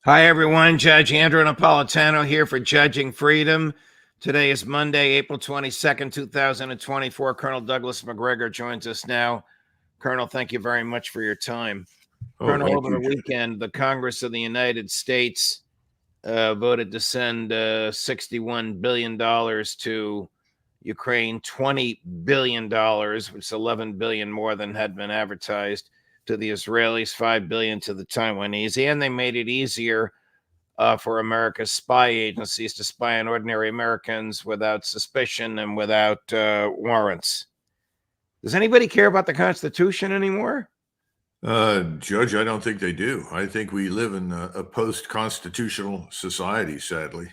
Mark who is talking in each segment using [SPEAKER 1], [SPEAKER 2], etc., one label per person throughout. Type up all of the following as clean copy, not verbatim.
[SPEAKER 1] Hi, everyone. Judge Andrew Napolitano here for Judging Freedom. Today is Monday, April 22nd, 2024. Colonel Douglas Macgregor joins us now. Colonel, thank you very much for your time. Colonel, over the weekend, the Congress of the United States voted to send $61 billion to Ukraine, $20 billion, which is $11 billion more than had been advertised, to the Israelis, $5 billion to the Taiwanese, and they made it easier for America's spy agencies to spy on ordinary Americans without suspicion and without warrants. Does anybody care about the Constitution anymore?
[SPEAKER 2] Judge, I don't think they do. I think we live in a post-constitutional society, sadly.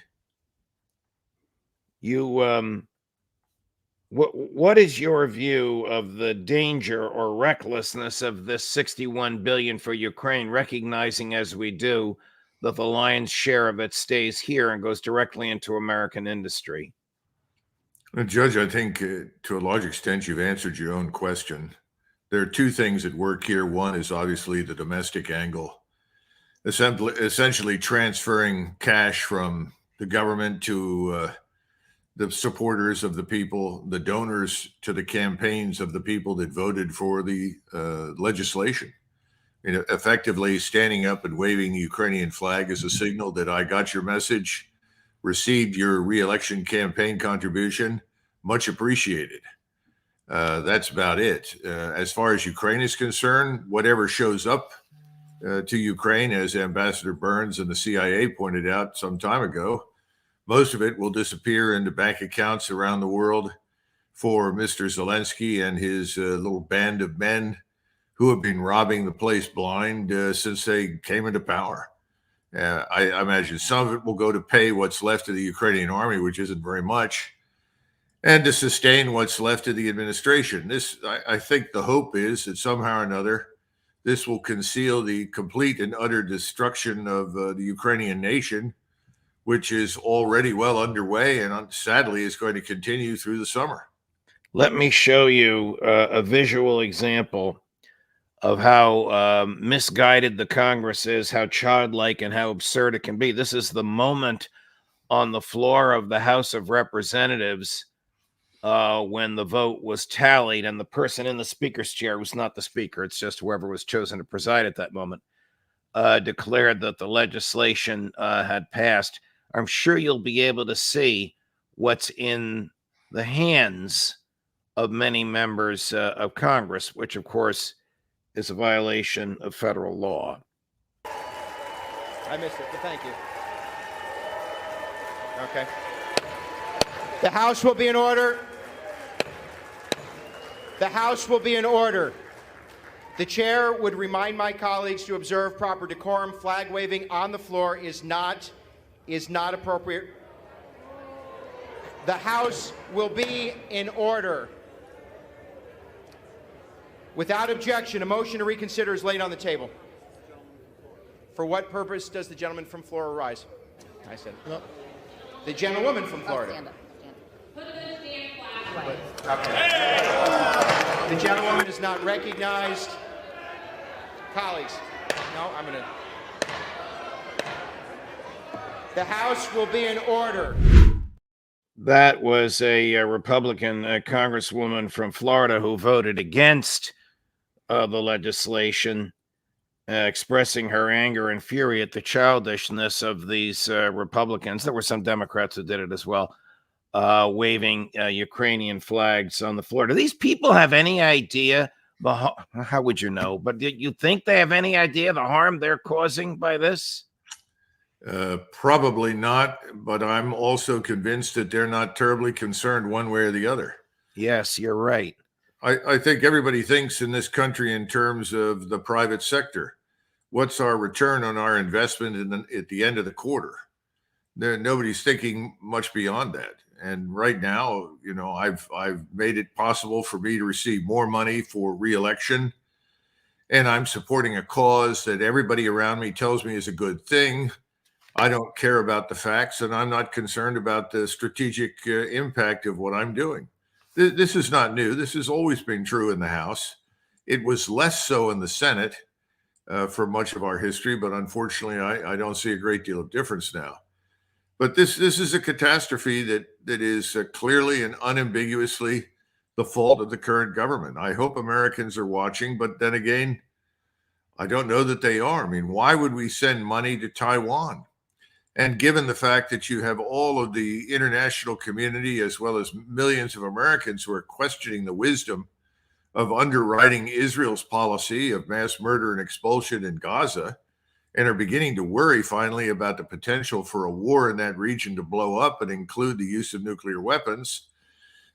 [SPEAKER 1] What is your view of the danger or recklessness of this $61 billion for Ukraine, recognizing as we do that the lion's share of it stays here and goes directly into American industry?
[SPEAKER 2] Judge, I think to a large extent you've answered your own question. There are two things at work here. One is obviously the domestic angle, essentially transferring cash from the government to the supporters of the people, the donors to the campaigns of the people that voted for the legislation. Effectively standing up and waving the Ukrainian flag as a signal that I got your message, received your re-election campaign contribution, much appreciated. That's about it. As far as Ukraine is concerned, whatever shows up to Ukraine, as Ambassador Burns and the CIA pointed out some time ago, most of it will disappear into bank accounts around the world for Mr. Zelensky and his little band of men who have been robbing the place blind since they came into power. I imagine some of it will go to pay what's left of the Ukrainian army, which isn't very much, and to sustain what's left of the administration. I think the hope is that somehow or another, this will conceal the complete and utter destruction of the Ukrainian nation, which is already well underway and sadly is going to continue through the summer.
[SPEAKER 1] Let me show you a visual example of how misguided the Congress is, how childlike and how absurd it can be. This is the moment on the floor of the House of Representatives when the vote was tallied, and the person in the speaker's chair was not the speaker, it's just whoever was chosen to preside at that moment, declared that the legislation had passed. I'm sure you'll be able to see what's in the hands of many members of Congress, which, of course, is a violation of federal law.
[SPEAKER 3] I missed it, but thank you. Okay. The House will be in order. The House will be in order. The chair would remind my colleagues to observe proper decorum. Flag waving on the floor is not appropriate. The House will be in order. Without objection, a motion to reconsider is laid on the table. For what purpose does the gentleman from Florida rise? I said, no. The gentlewoman from Florida.
[SPEAKER 4] Stand up.
[SPEAKER 3] Put them in a stand flag. Okay. The gentlewoman is not recognized. Colleagues, no, I'm going to. The House will be in order.
[SPEAKER 1] That was a Republican congresswoman from Florida who voted against the legislation, expressing her anger and fury at the childishness of these Republicans. There were some Democrats who did it as well, waving Ukrainian flags on the floor. Do these people have any idea? How would you know? But do you think they have any idea the harm they're causing by this?
[SPEAKER 2] Probably not, but I'm also convinced that they're not terribly concerned one way or the other.
[SPEAKER 1] Yes, you're right.
[SPEAKER 2] I think everybody thinks in this country in terms of the private sector. What's our return on our investment at the end of the quarter? Nobody's thinking much beyond that. And right now, I've made it possible for me to receive more money for re-election, and I'm supporting a cause that everybody around me tells me is a good thing. I don't care about the facts, and I'm not concerned about the strategic impact of what I'm doing. This is not new. This has always been true in the House. It was less so in the Senate for much of our history, but unfortunately, I don't see a great deal of difference now. But this is a catastrophe that is clearly and unambiguously the fault of the current government. I hope Americans are watching, but then again, I don't know that they are. I mean, why would we send money to Taiwan? And given the fact that you have all of the international community, as well as millions of Americans who are questioning the wisdom of underwriting Israel's policy of mass murder and expulsion in Gaza, and are beginning to worry finally about the potential for a war in that region to blow up and include the use of nuclear weapons,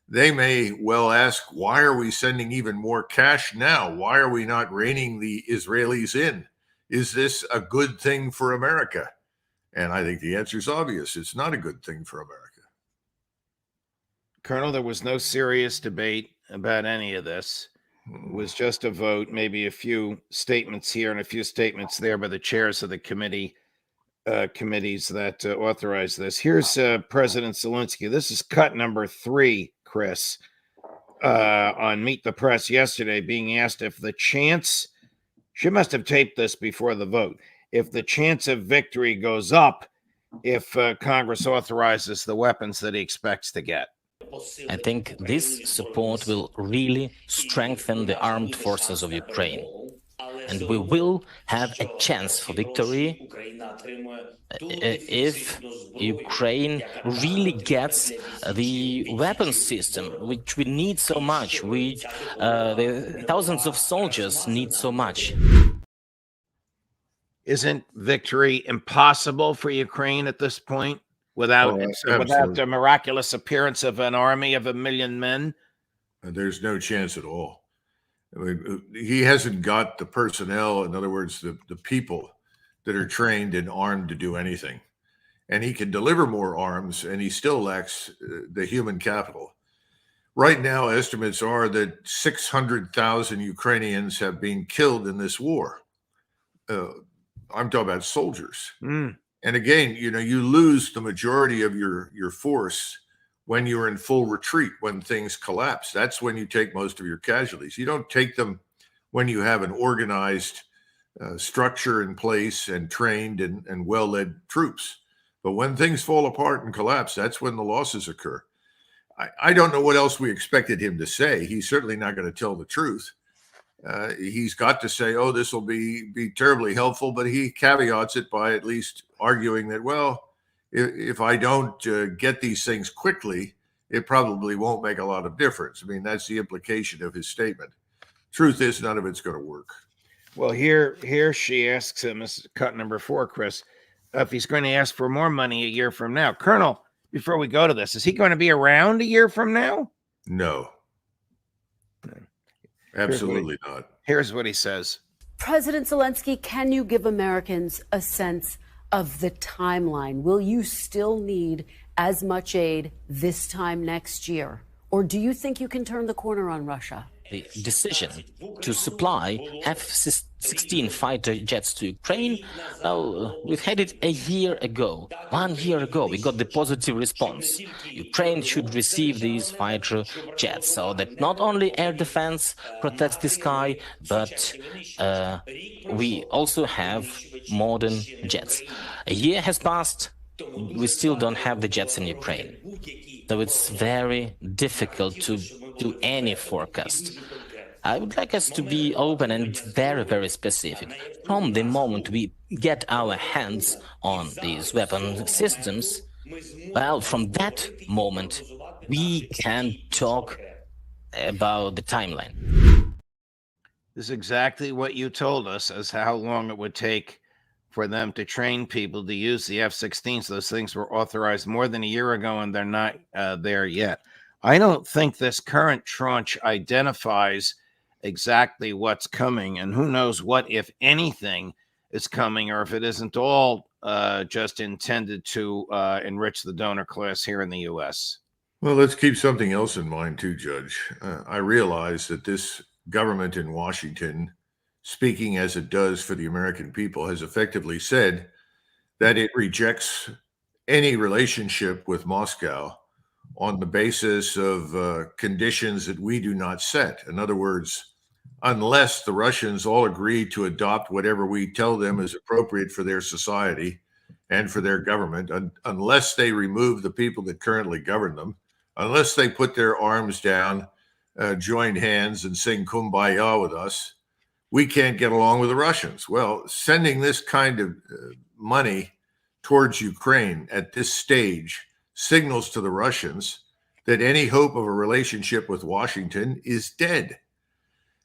[SPEAKER 2] they may well ask, why are we sending even more cash now? Why are we not reining the Israelis in? Is this a good thing for America? And I think the answer is obvious. It's not a good thing for America.
[SPEAKER 1] Colonel, there was no serious debate about any of this. It was just a vote, maybe a few statements here and a few statements there by the chairs of the committees that authorized this. Here's President Zelensky. This is cut number 3, Chris, on Meet the Press yesterday, being asked if the chance, she must have taped this before the vote, if the chance of victory goes up if Congress authorizes the weapons that he expects to get.
[SPEAKER 4] I think this support will really strengthen the armed forces of Ukraine. And we will have a chance for victory if Ukraine really gets the weapons system, which we need so much, which the thousands of soldiers need so much.
[SPEAKER 1] Isn't victory impossible for Ukraine at this point without the miraculous appearance of an army of 1 million men?
[SPEAKER 2] There's no chance at all. I mean, he hasn't got the personnel, in other words, the people that are trained and armed to do anything. And he can deliver more arms, and he still lacks the human capital. Right now, estimates are that 600,000 Ukrainians have been killed in this war. I'm talking about soldiers. And again, you lose the majority of your force when you're in full retreat, when things collapse. That's when you take most of your casualties. You don't take them when you have an organized structure in place and trained and well-led troops. But when things fall apart and collapse, that's when the losses occur. I don't know what else we expected him to say. He's certainly not going to tell the truth. He's got to say, oh, this will be terribly helpful, but he caveats it by at least arguing that, well, if I don't get these things quickly, it probably won't make a lot of difference. I mean, that's the implication of his statement. Truth is, none of it's going to work.
[SPEAKER 1] Well, here she asks him, this is cut number 4, Chris, if he's going to ask for more money a year from now. Colonel, before we go to this, is he going to be around a year from now?
[SPEAKER 2] No. Absolutely not.
[SPEAKER 1] Here's what he says.
[SPEAKER 5] President Zelensky, can you give Americans a sense of the timeline? Will you still need as much aid this time next year? Or do you think you can turn the corner on Russia?
[SPEAKER 4] The decision to supply F-16 fighter jets to Ukraine, we've had it a year ago. 1 year ago, we got the positive response. Ukraine should receive these fighter jets so that not only air defense protects the sky, but we also have modern jets. A year has passed, we still don't have the jets in Ukraine. So it's very difficult to do any forecast. I would like us to be open and very, very specific. From the moment we get our hands on these weapon systems, well, from that moment, we can talk about the timeline.
[SPEAKER 1] This is exactly what you told us as how long it would take for them to train people to use the F-16s. Those things were authorized more than a year ago, and they're not there yet. I don't think this current tranche identifies exactly what's coming, and who knows what, if anything, is coming, or if it isn't all just intended to enrich the donor class here in the U.S.
[SPEAKER 2] Well, let's keep something else in mind too, Judge. I realize that this government in Washington, speaking as it does for the American people, has effectively said that it rejects any relationship with Moscow on the basis of conditions that we do not set. In other words, unless the Russians all agree to adopt whatever we tell them is appropriate for their society and for their government, unless they remove the people that currently govern them, unless they put their arms down, join hands, and sing Kumbaya with us, we can't get along with the Russians. Well, sending this kind of money towards Ukraine at this stage signals to the Russians that any hope of a relationship with Washington is dead.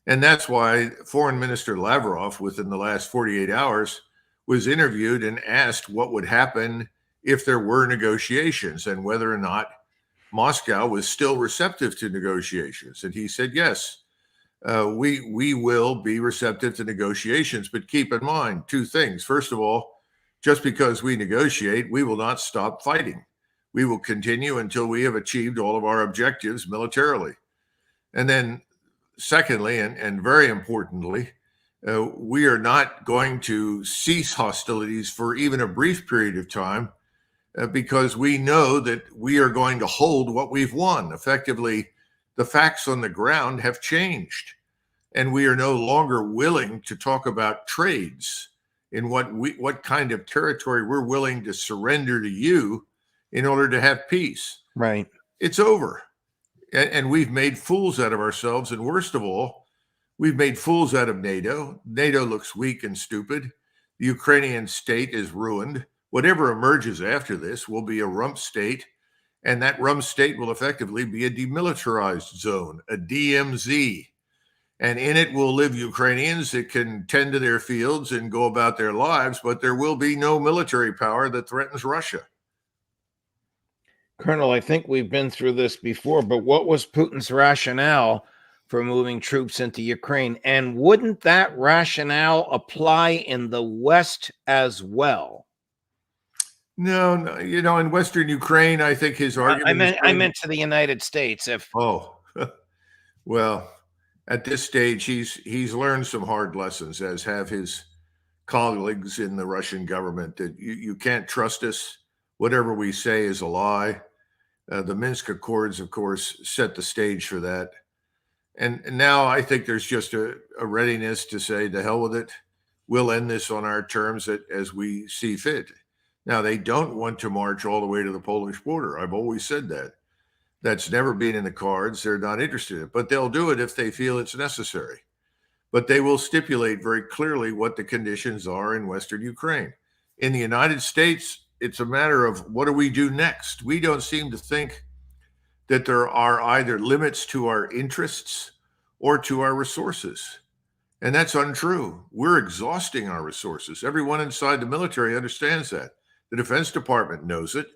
[SPEAKER 2] And that's why Foreign Minister Lavrov, within the last 48 hours, was interviewed and asked what would happen if there were negotiations and whether or not Moscow was still receptive to negotiations. And he said, yes, we will be receptive to negotiations, but keep in mind two things. First of all, just because we negotiate, we will not stop fighting. We will continue until we have achieved all of our objectives militarily. And then secondly, and very importantly, we are not going to cease hostilities for even a brief period of time because we know that we are going to hold what we've won. Effectively, the facts on the ground have changed, and we are no longer willing to talk about trades in what kind of territory we're willing to surrender to you in order to have peace.
[SPEAKER 1] Right.
[SPEAKER 2] It's over. And we've made fools out of ourselves. And worst of all, we've made fools out of NATO. NATO looks weak and stupid. The Ukrainian state is ruined. Whatever emerges after this will be a rump state. And that rump state will effectively be a demilitarized zone, a DMZ. And in it will live Ukrainians that can tend to their fields and go about their lives, but there will be no military power that threatens Russia.
[SPEAKER 1] Colonel, I think we've been through this before, but what was Putin's rationale for moving troops into Ukraine? And wouldn't that rationale apply in the West as well?
[SPEAKER 2] No, in Western Ukraine, I think his argument.
[SPEAKER 1] I meant to the United States.
[SPEAKER 2] Well, at this stage, he's learned some hard lessons, as have his colleagues in the Russian government, that you can't trust us. Whatever we say is a lie. The Minsk Accords, of course, set the stage for that. And now I think there's just a readiness to say, the hell with it. We'll end this on our terms as we see fit. Now, they don't want to march all the way to the Polish border. I've always said that. That's never been in the cards. They're not interested in it, but they'll do it if they feel it's necessary. But they will stipulate very clearly what the conditions are in Western Ukraine. In the United States, it's a matter of what do we do next? We don't seem to think that there are either limits to our interests or to our resources. And that's untrue. We're exhausting our resources. Everyone inside the military understands that. The Defense Department knows it.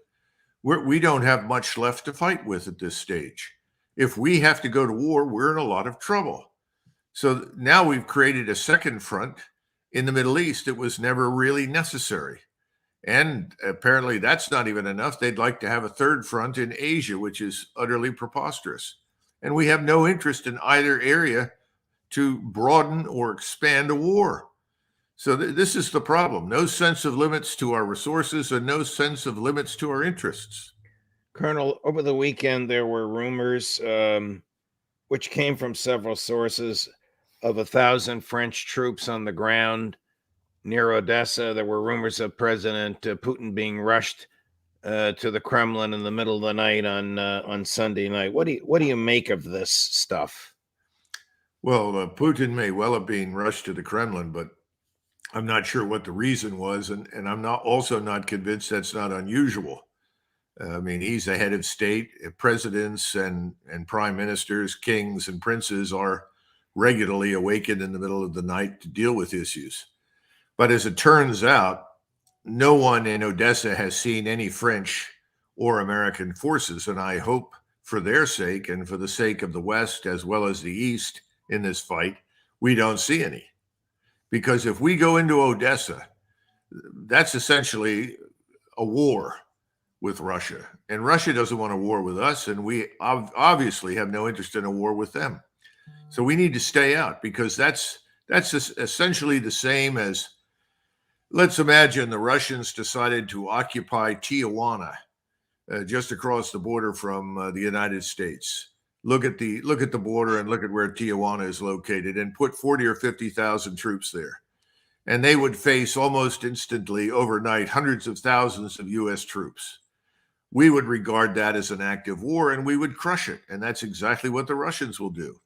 [SPEAKER 2] We don't have much left to fight with at this stage. If we have to go to war, we're in a lot of trouble. So now we've created a second front in the Middle East. It was never really necessary. And apparently that's not even enough. They'd like to have a third front in Asia, which is utterly preposterous. And we have no interest in either area to broaden or expand a war. So this is the problem. No sense of limits to our resources and no sense of limits to our interests.
[SPEAKER 1] Colonel, over the weekend, there were rumors, which came from several sources, of 1,000 French troops on the ground near Odessa. There were rumors of President Putin being rushed to the Kremlin in the middle of the night on Sunday night. What do you make of this stuff?
[SPEAKER 2] Well, Putin may well have been rushed to the Kremlin, but I'm not sure what the reason was, and I'm also not convinced that's not unusual. I mean, he's the head of state. Presidents and prime ministers, kings and princes are regularly awakened in the middle of the night to deal with issues. But as it turns out, no one in Odessa has seen any French or American forces, and I hope for their sake and for the sake of the West as well as the East in this fight, we don't see any. Because if we go into Odessa, that's essentially a war with Russia. And Russia doesn't want a war with us, and we obviously have no interest in a war with them. So we need to stay out, because that's essentially the same as, let's imagine the Russians decided to occupy Tijuana, just across the border from the United States. look at the border and look at where Tijuana is located and put 40 or 50,000 troops there. And they would face almost instantly, overnight, hundreds of thousands of U.S. troops. We would regard that as an act of war and we would crush it. And that's exactly what the Russians will do.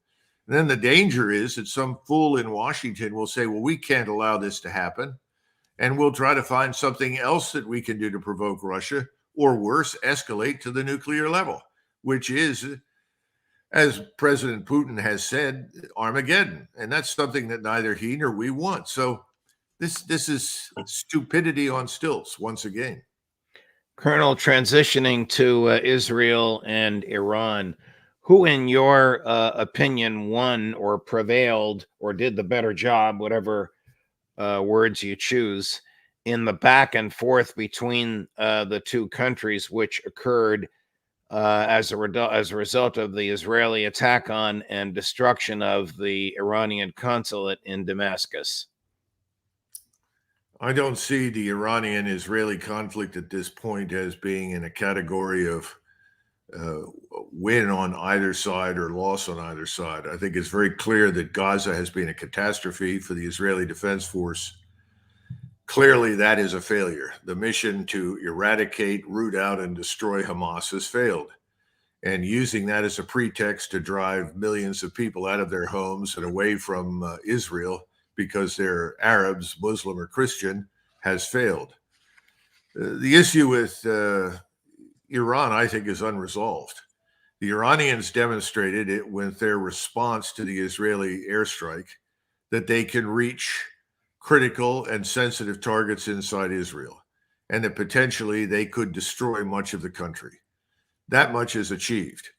[SPEAKER 2] And then the danger is that some fool in Washington will say, well, we can't allow this to happen. And we'll try to find something else that we can do to provoke Russia, or worse, escalate to the nuclear level, which is, as President Putin has said, Armageddon. And that's something that neither he nor we want. So this is stupidity on stilts once again.
[SPEAKER 1] Colonel, transitioning to Israel and Iran, who, in your opinion, won or prevailed or did the better job, whatever words you choose, in the back and forth between the two countries, which occurred as a result of the Israeli attack on and destruction of the Iranian consulate in Damascus?
[SPEAKER 2] I don't see the Iranian-Israeli conflict at this point as being in a category of win on either side or loss on either side. I think it's very clear that Gaza has been a catastrophe for the Israeli Defense Force. Clearly, that is a failure. The mission to eradicate, root out, and destroy Hamas has failed. And using that as a pretext to drive millions of people out of their homes and away from Israel because they're Arabs, Muslim, or Christian has failed. The issue with Iran, I think, is unresolved. The Iranians demonstrated it with their response to the Israeli airstrike that they can reach critical and sensitive targets inside Israel, and that potentially they could destroy much of the country. That much is achieved.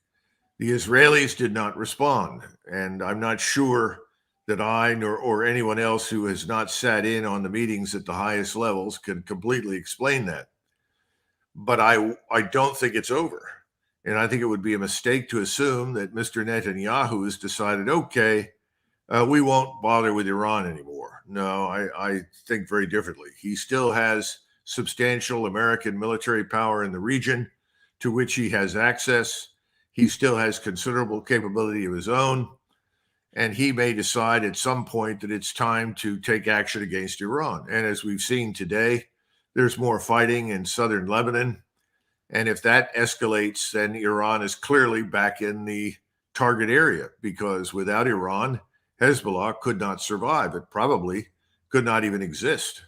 [SPEAKER 2] The Israelis did not respond, and I'm not sure that I or anyone else who has not sat in on the meetings at the highest levels can completely explain that. But I don't think it's over. And I think it would be a mistake to assume that Mr. Netanyahu has decided, okay, we won't bother with Iran anymore. No, I think very differently. He still has substantial American military power in the region to which he has access. He still has considerable capability of his own. And he may decide at some point that it's time to take action against Iran. And as we've seen today, there's more fighting in southern Lebanon. And if that escalates, then Iran is clearly back in the target area, because without Iran, Hezbollah could not survive. It probably could not even exist.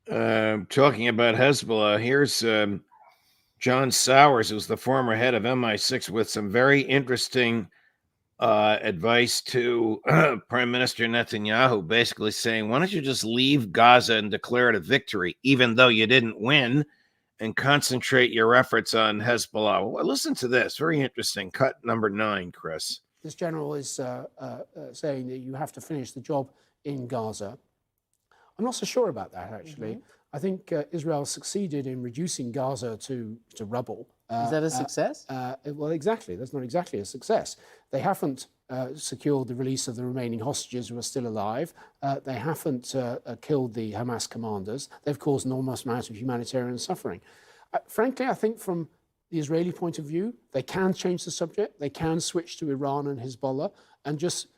[SPEAKER 1] Talking about Hezbollah, here's John Sowers, who's the former head of MI6, with some very interesting advice to Prime Minister Netanyahu, basically saying, why don't you just leave Gaza and declare it a victory, even though you didn't win, and concentrate your efforts on Hezbollah? Well, listen to this. Very interesting. Cut number 9, Chris.
[SPEAKER 6] This general is saying that you have to finish the job in Gaza. I'm not so sure about that, actually. I think Israel succeeded in reducing Gaza to rubble.
[SPEAKER 7] Is that a success?
[SPEAKER 6] Well, exactly. That's not exactly a success. They haven't secured the release of the remaining hostages who are still alive. They haven't killed the Hamas commanders. They've caused enormous amounts of humanitarian suffering. Frankly, I think from the Israeli point of view, they can change the subject. They can switch to Iran and Hezbollah and just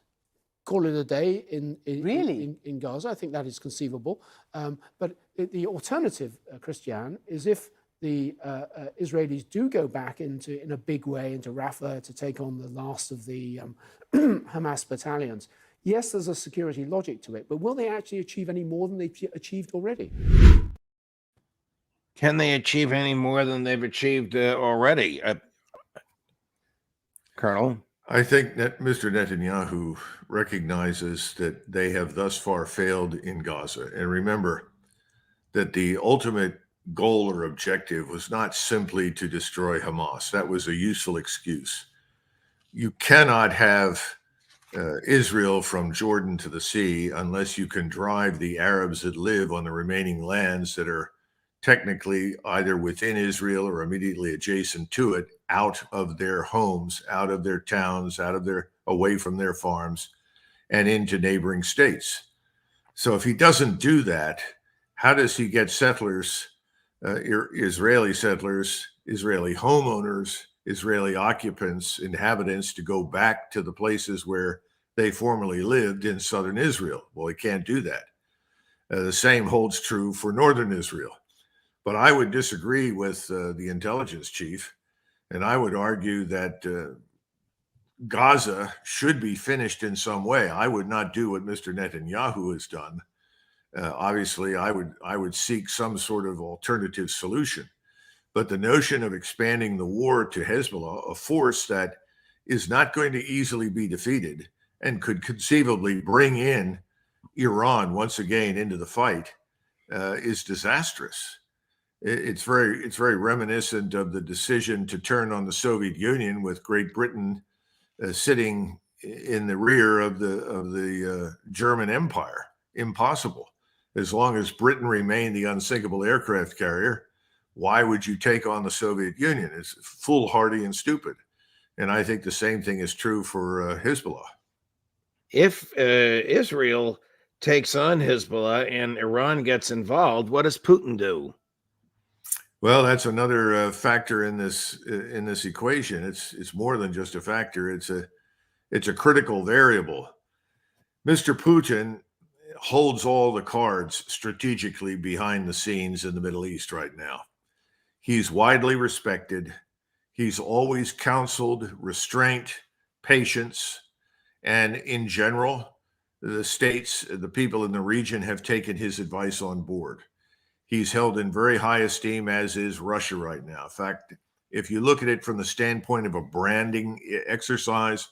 [SPEAKER 6] call it a day in Gaza. I think that is conceivable. But the alternative, Christiane, is if the Israelis do go back in a big way into Rafah to take on the last of the Hamas battalions. Yes, there's a security logic to it, but will they actually achieve any more than they've achieved already?
[SPEAKER 1] Can they achieve any more than they've achieved already? Colonel?
[SPEAKER 2] I think that Mr. Netanyahu recognizes that they have thus far failed in Gaza. And remember that the ultimate goal or objective was not simply to destroy Hamas. That was a useful excuse. You cannot have Israel from Jordan to the sea unless you can drive the Arabs that live on the remaining lands that are technically either within Israel or immediately adjacent to it, out of their homes, out of their towns, away from their farms, and into neighboring states. So if he doesn't do that, how does he get settlers, Israeli settlers, Israeli homeowners Israeli occupants, inhabitants, to go back to the places where they formerly lived in southern Israel. Well, he can't do that. The same holds true for northern Israel. But I would disagree with the intelligence chief, and I would argue that Gaza should be finished in some way. I would not do what Mr. Netanyahu has done. Obviously, I would seek some sort of alternative solution. But the notion of expanding the war to Hezbollah, a force that is not going to easily be defeated and could conceivably bring in Iran once again into the fight, is disastrous. It's very reminiscent of the decision to turn on the Soviet Union, with Great Britain sitting in the rear of the German Empire. Impossible. As long as Britain remained the unsinkable aircraft carrier, why would you take on the Soviet Union? It's foolhardy and stupid. And I think the same thing is true for Hezbollah.
[SPEAKER 1] If Israel takes on Hezbollah and Iran gets involved, what does Putin do?
[SPEAKER 2] Well, that's another factor in this equation. It's more than just a factor. It's a critical variable. Mr. Putin holds all the cards strategically behind the scenes in the Middle East right now. He's widely respected. He's always counseled restraint, patience, and in general, the people in the region have taken his advice on board. He's held in very high esteem, as is Russia right now. In fact, if you look at it from the standpoint of a branding exercise,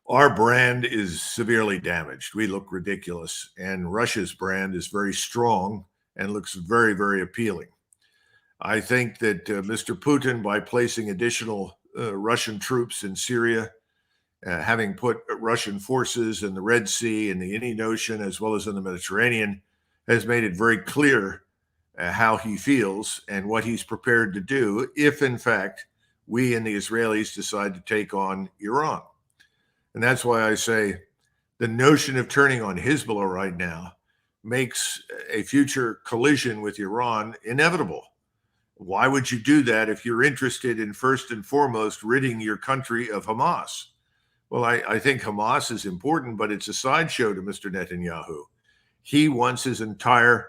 [SPEAKER 2] our brand is severely damaged. We look ridiculous, and Russia's brand is very strong and looks very, very appealing. I think that Mr. Putin, by placing additional Russian troops in Syria, having put Russian forces in the Red Sea and the Indian Ocean, as well as in the Mediterranean, has made it very clear how he feels and what he's prepared to do if, in fact, we and the Israelis decide to take on Iran. And that's why I say the notion of turning on Hezbollah right now makes a future collision with Iran inevitable. Why would you do that if you're interested in, first and foremost, ridding your country of Hamas? Well, I think Hamas is important, but it's a sideshow to Mr. Netanyahu. He wants his entire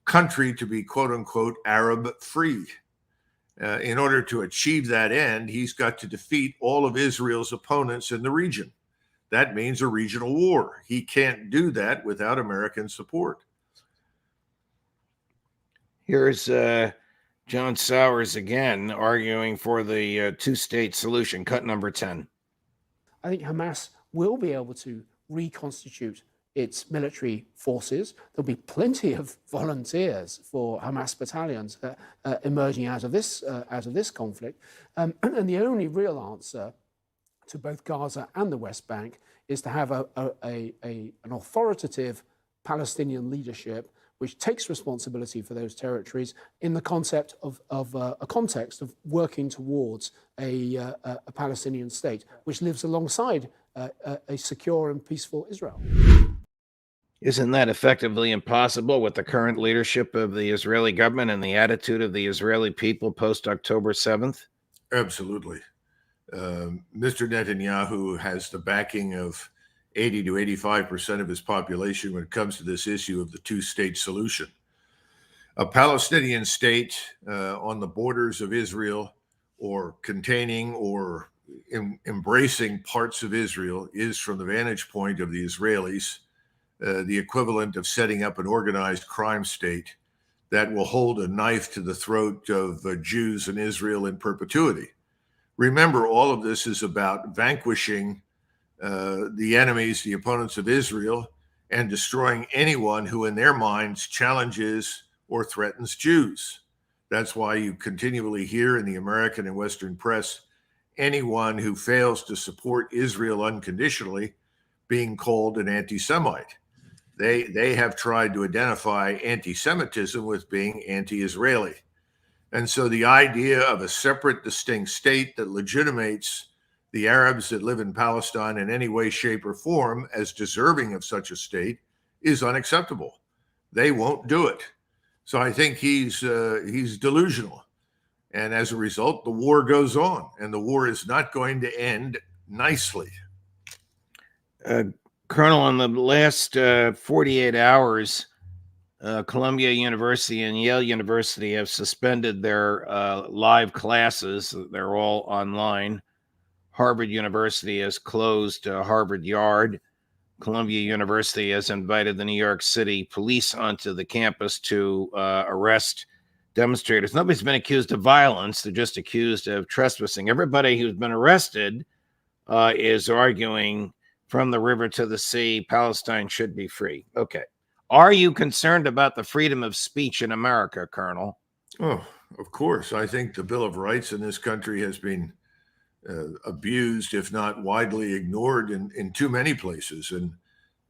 [SPEAKER 2] country to be, quote unquote, Arab free. In order to achieve that end, he's got to defeat all of Israel's opponents in the region. That means a regional war. He can't do that without American support.
[SPEAKER 1] Here's John Sowers again arguing for the two-state solution, cut number 10.
[SPEAKER 6] I think Hamas will be able to reconstitute its military forces. There'll be plenty of volunteers for Hamas battalions emerging out of this conflict. And the only real answer to both Gaza and the West Bank is to have an authoritative Palestinian leadership which takes responsibility for those territories in the concept of a context of working towards a Palestinian state, which lives alongside a secure and peaceful Israel.
[SPEAKER 1] Isn't that effectively impossible with the current leadership of the Israeli government and the attitude of the Israeli people post-October 7th?
[SPEAKER 2] Absolutely. Mr. Netanyahu has the backing of 80 to 85% of his population when it comes to this issue of the two-state solution. A Palestinian state on the borders of Israel, or containing or embracing parts of Israel, is, from the vantage point of the Israelis, the equivalent of setting up an organized crime state that will hold a knife to the throat of Jews in Israel in perpetuity. Remember, all of this is about vanquishing the enemies, the opponents of Israel, and destroying anyone who in their minds challenges or threatens Jews. That's why you continually hear in the American and Western press anyone who fails to support Israel unconditionally being called an anti-Semite. They have tried to identify anti-Semitism with being anti-Israeli. And so the idea of a separate, distinct state that legitimates the Arabs that live in Palestine in any way, shape, or form as deserving of such a state is unacceptable. They won't do it. So I think he's delusional. And as a result, the war goes on, and the war is not going to end nicely.
[SPEAKER 1] Colonel, in the last 48 hours, Columbia University and Yale University have suspended their live classes. They're all online. Harvard University has closed Harvard Yard. Columbia University has invited the New York City police onto the campus to arrest demonstrators. Nobody's been accused of violence. They're just accused of trespassing. Everybody who's been arrested is arguing from the river to the sea, Palestine should be free. Okay. Are you concerned about the freedom of speech in America, Colonel?
[SPEAKER 2] Oh, of course. I think the Bill of Rights in this country has been abused, if not widely ignored, in too many places. And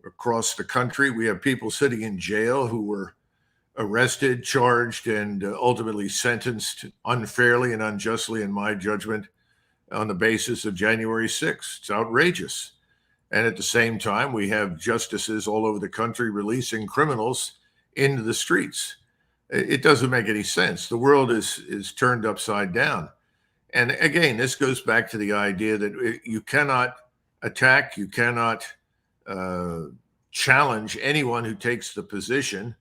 [SPEAKER 2] across the country, we have people sitting in jail who were arrested, charged, and ultimately sentenced unfairly and unjustly, in my judgment, on the basis of January 6th. It's outrageous. And at the same time, we have justices all over the country releasing criminals into the streets. It doesn't make any sense. The world is turned upside down. And again, this goes back to the idea that you cannot attack, you cannot challenge anyone who takes the position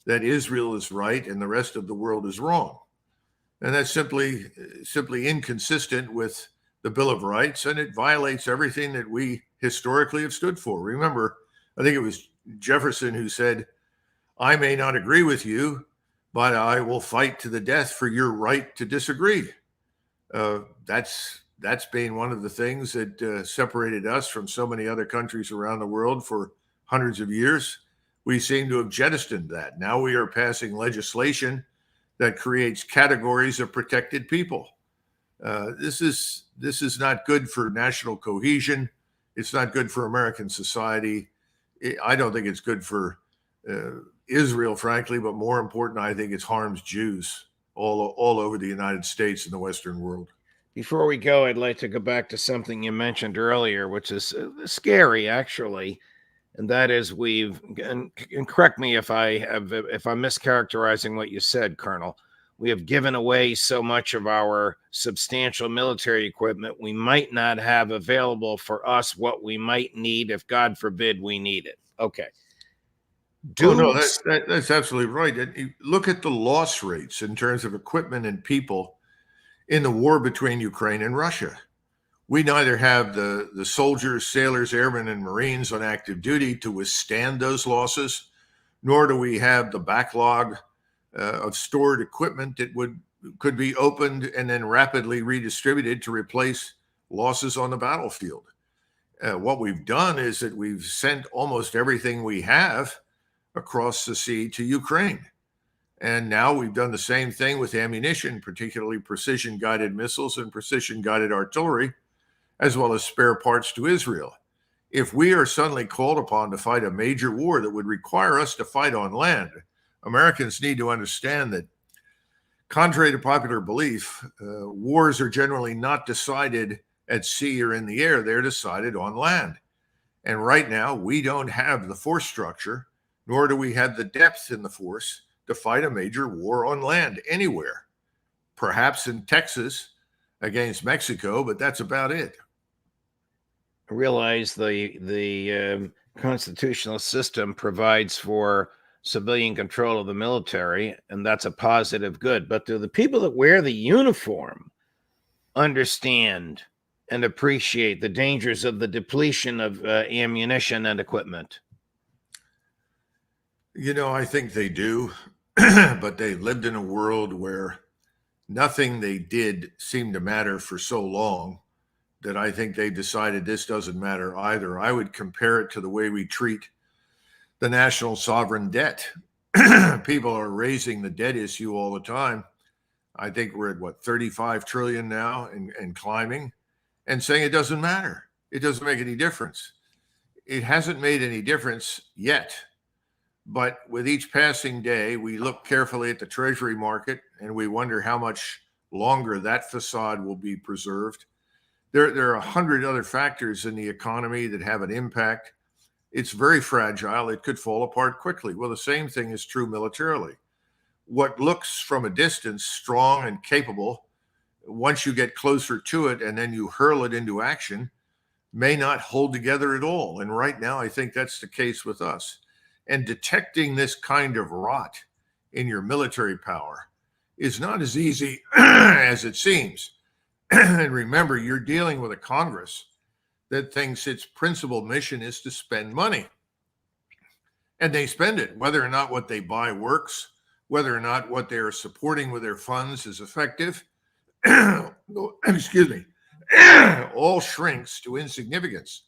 [SPEAKER 2] that Israel is right and the rest of the world is wrong. And that's simply inconsistent with the Bill of Rights, and it violates everything that we historically have stood for. Remember, I think it was Jefferson who said, "I may not agree with you, but I will fight to the death for your right to disagree." That's been one of the things that separated us from so many other countries around the world for hundreds of years. We seem to have jettisoned that. Now we are passing legislation that creates categories of protected people. This is not good for national cohesion. It's not good for American society. I don't think it's good for Israel, frankly, but more important, I think it harms Jews all over the United States and the Western world.
[SPEAKER 1] Before we go, I'd like to go back to something you mentioned earlier, which is scary, actually, and that is and correct me if I'm mischaracterizing what you said, Colonel. We have given away so much of our substantial military equipment we might not have available for us what we might need if, God forbid, we need it. Okay.
[SPEAKER 2] That's absolutely right. And you look at the loss rates in terms of equipment and people in the war between Ukraine and Russia. We neither have the soldiers, sailors, airmen, and Marines on active duty to withstand those losses, nor do we have the backlog of stored equipment that could be opened and then rapidly redistributed to replace losses on the battlefield. What we've done is that we've sent almost everything we have across the sea to Ukraine. And now we've done the same thing with ammunition, particularly precision-guided missiles and precision-guided artillery, as well as spare parts to Israel. If we are suddenly called upon to fight a major war that would require us to fight on land, Americans need to understand that, contrary to popular belief, wars are generally not decided at sea or in the air. They're decided on land. And right now, we don't have the force structure, nor do we have the depth in the force to fight a major war on land anywhere. Perhaps in Texas against Mexico, but that's about it.
[SPEAKER 1] I realize the constitutional system provides for civilian control of the military, and that's a positive good. But do the people that wear the uniform understand and appreciate the dangers of the depletion of ammunition and equipment?
[SPEAKER 2] You know, I think they do, but they lived in a world where nothing they did seemed to matter for so long that I think they decided this doesn't matter either. I would compare it to the way we treat the national sovereign debt. People are raising the debt issue all the time. I think we're at 35 trillion now and climbing, and saying it doesn't matter. It doesn't make any difference. It hasn't made any difference yet. But with each passing day, we look carefully at the Treasury market and we wonder how much longer that facade will be preserved. There are 100 other factors in the economy that have an impact. It's very fragile. It could fall apart quickly. Well, the same thing is true militarily. What looks from a distance strong and capable once you get closer to it and then you hurl it into action, may not hold together at all. And right now, I think that's the case with us. And detecting this kind of rot in your military power is not as easy as it seems. And remember, you're dealing with a Congress that thinks its principal mission is to spend money. And they spend it, whether or not what they buy works, whether or not what they're supporting with their funds is effective. Excuse me. All shrinks to insignificance.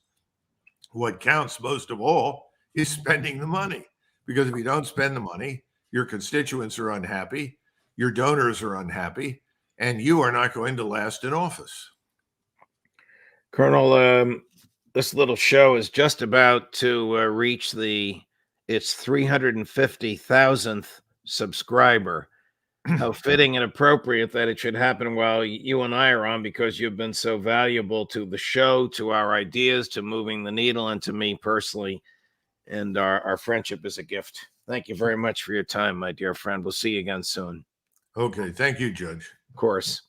[SPEAKER 2] What counts most of all is spending the money. Because if you don't spend the money, your constituents are unhappy, your donors are unhappy, and you are not going to last in office.
[SPEAKER 1] Colonel, this little show is just about to reach its 350,000th subscriber. How fitting and appropriate that it should happen while you and I are on, because you've been so valuable to the show, to our ideas, to moving the needle, and to me personally. And our friendship is a gift. Thank you very much for your time, my dear friend. We'll see you again soon.
[SPEAKER 2] Okay. Thank you, Judge.
[SPEAKER 1] Of course.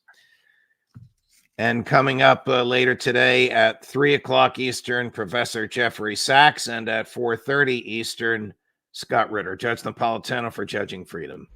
[SPEAKER 1] And coming up later today at 3 o'clock Eastern, Professor Jeffrey Sachs, and at 4:30 Eastern, Scott Ritter, Judge Napolitano for Judging Freedom.